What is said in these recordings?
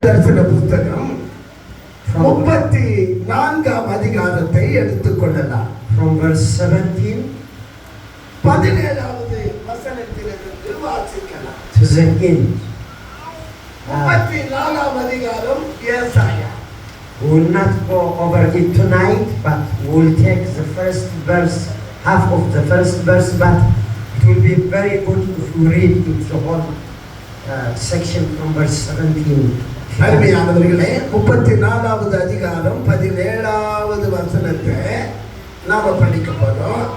தரிசன புத்தகம் 34ஆம் அதிகாரத்தை எடுத்துக்கொள்ளலாம். From verse 17 17வது வசனத்திலிருந்து வாசிக்கலாம். to the end. 34ஆம் அதிகாரம் ஏசாயா. We will not go over it tonight, but we will take the first verse, half of the first verse, but it will be very good if we read it, the whole section from verse 17. அருமையானவர்களே, 34வது அதிகாரம் 17வது வசனத்தை நாம படிக்க போறோம்.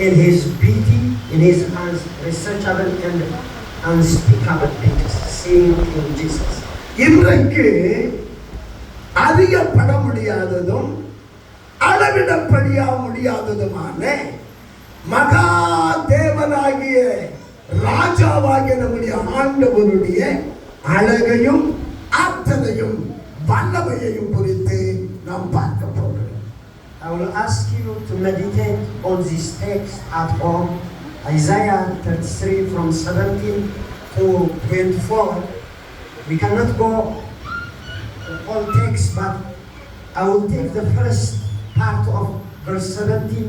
In his beauty, in his unsearchable and unspeakable beauty, seeing in Jesus. இன்றைக்கு அறியப்பட முடியாததும் அளவிடப்படியா முடியாததுமான மகா தேவனாகிய ராஜாவாகிய நம்முடைய ஆண்டவருடைய அழகையும் ஆற்றலையும் வல்லமையையும் குறித்து நாம் பார்க்க போகிறோம். I will ask you to meditate on this text at home, Isaiah 33 from 17 to 24. We cannot go the whole text, but I will take the first part of verse 17.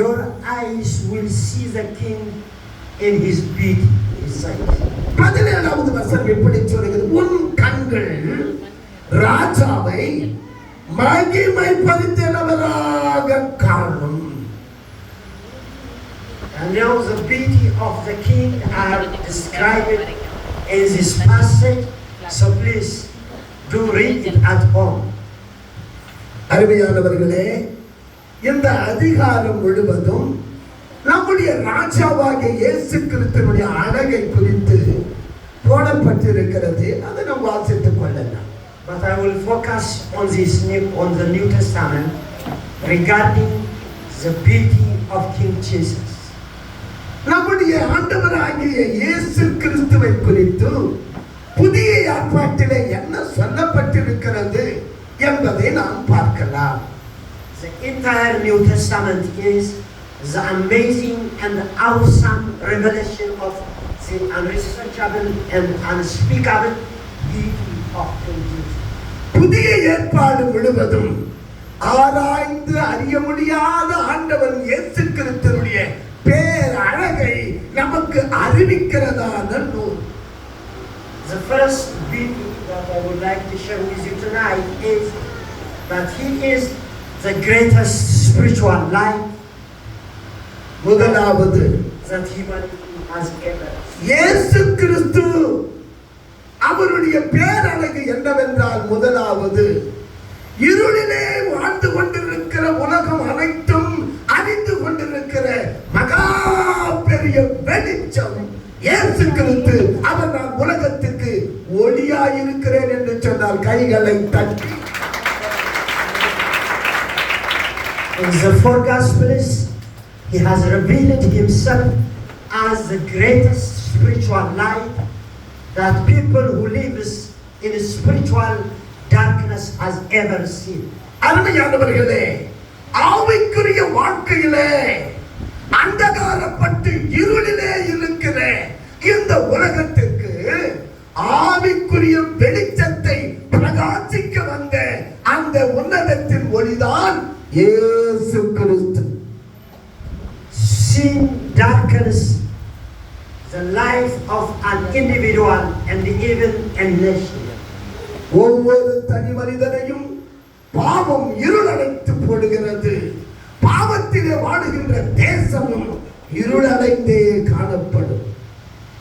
Your eyes will see the King in his beauty, he says. 17வது வசனம் இப்படி சொல்கிறது, உன் கண்கள் ராஜாவை மகிமைப்படுத்தினவராக காணும். And now the beauty of the King are described in this passage, so please do read it at home. அருமையானவர்களே, இந்த அதிகாரம் முழுவதும் நம்முடைய ராஜாவாகிய இயேசு கிறிஸ்துவினுடைய அழகை குறித்து போடப்பட்டிருக்கிறது. அதை நாம் வாசித்துக் கொள்ளலாம். But I will focus on the New Testament regarding the beauty of King Jesus. நம்முடைய ஆண்டவராகிய இயேசு கிறிஸ்துவை குறித்து புதிய ஏற்பாட்டிலே என்ன சொல்லப்பட்டிருக்கிறது என்பதை நாம் பார்க்கலாம். The entire New Testament is the amazing and awesome revelation of the unsearchable and unspeakable beauty of King Jesus. புதிய ஏற்பாடு முழுவதும் ஆராய்ந்து அறிய முடியாத ஆண்டவர் இயேசு கிறிஸ்துவினுடைய பேர் அழகை நமக்கு அறிவிக்கிறதான நூல். The first beauty that I would like to share with you tonight is that he is the greatest spiritual light முதலாவது that humanity has ever seen. இயேசு கிறிஸ்து அவருடைய பேரழகு என்னவென்றால், முதலாவது இருளிலே வாழ்ந்து கொண்டிருக்கிற உலகம் அனைத்தும் அறிந்து கொண்டிருக்கிற மகா பெரிய வெளிச்சம் இயேசு கிறிஸ்து. அவர் நான் உலகத்துக்கு ஒளியாயிருக்கிறேன் என்று சொன்னால் கைகளை தட்டி. In the four Gospels, he has revealed himself as the greatest spiritual light that people who live in spiritual darkness has ever seen. அருமையானவர்களே, ஆவிக்குரிய வாழ்க்கையிலே அந்தகாரப்பட்டு இருளிலே இருக்கிற இந்த உலகத்துக்கு ஆவிக்குரிய வெளிச்சத்தை பிரகாசிக்க வந்த அந்த உன்னதத்தின் ஒளிதான் இயேசு கிறிஸ்து. Sin darkens the life of an individual and even a nation. ஒவ்வொரு தனி மனிதனையும் பாவம் இருளடைத்து போடுகிறது. பாவத்திலே வாழுகின்ற தேசமும் இருளடைந்தே காணப்படும்.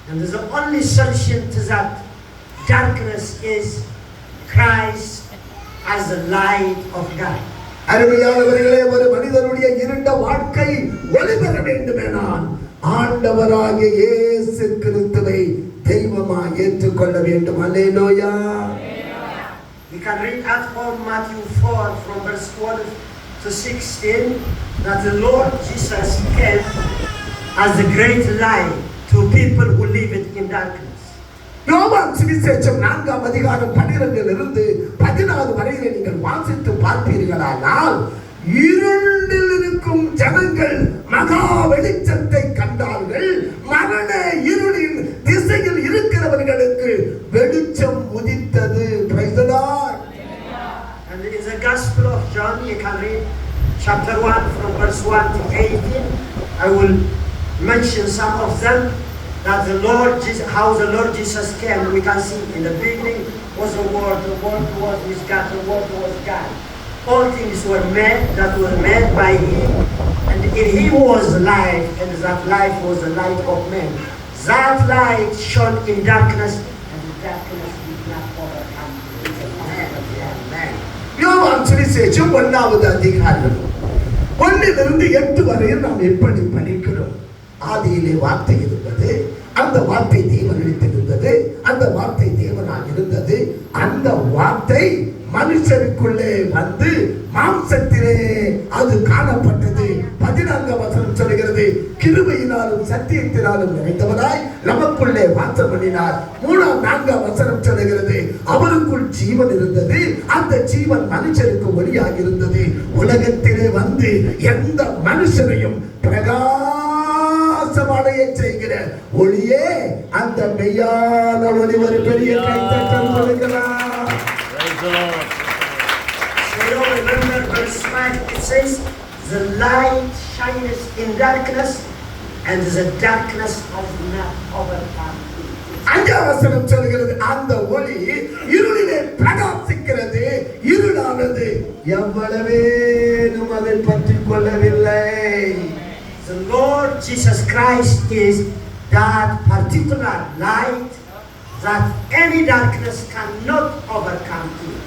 And the only solution to that darkness is Christ as the light of God. அருமையானவர்களே, ஒரு மனிதனுடைய இருண்ட வாழ்க்கை ஒளி பெற வேண்டுமென்றால் ஆண்டவராகிய இயேசு கிறிஸ்துவை தெய்வமாய் ஏற்றுக்கொள்ள வேண்டும். அல்லேலூயா. You can read at home Matthew 4 from verse 12 to 16 that the Lord Jesus came as the great light to people who live in darkness. யோவான் சுவிசேஷம் 4ஆம் அதிகாரம் 12 14 வரையிலே நீங்கள் வாசித்து பார்ப்பீர்களானால் இருளில் இருக்கும் ஜனங்கள் மகா வெளிச்சத்தை கண்டார்கள், மரண இருள் chapter 1 from verse 1 to 18. I will mention some of them. That the Lord Jesus, how the Lord Jesus came, we can see in the beginning was the Word was with God, the Word was God. All things were made that were made by Him, and in Him was life, and that life was the light of men. That light shone in darkness, and the darkness did not overcome it. Amen. யோவான் சுவிசேஷம் 1வது அதிகாரம் 1லிருந்து 8 வரையில் நாம் எப்படி படிக்கிறோம்? ஆதியிலே வார்த்தை இருந்தது, அந்த வார்த்தை தேவனிடத்தில் இருந்தது, அந்த வார்த்தை தேவனாக இருந்தது, அந்த வார்த்தை மனுஷருக்குள்ளே வந்து மாம்சத்திலே அது காணப்பட்டது. 14 வசனம் சொல்கிறது, கிருபையினாலும் சத்தியத்தினாலும் நிறைந்தவராய் நமக்குள்ளே வாசம் பண்ணினார். 4 வசனம் சொல்கிறது, அவருக்குள் ஜீவன் இருந்தது, அந்த ஜீவன் மனுஷருக்கு ஒளியாக இருந்தது. உலகத்திலே வந்து எந்த மனுஷனையும் பிரகாசமடைய செய்கிற ஒளியே அந்த மெய்யான ஒளி. ஒரு பெரிய கைத்தட்டல் கொடுக்கலாம். So you remember verse 5, it says, the light shines in darkness, and the darkness has not overcome it. 5 வசனம் சொல்கிறது, அந்த ஒளி இருளிலே பிரகாசிக்கிறது, இருளானது எவ்வளவேனும் அதை பற்றிக் கொள்ளவில்லை. The Lord Jesus Christ is that particular light that any darkness cannot overcome it.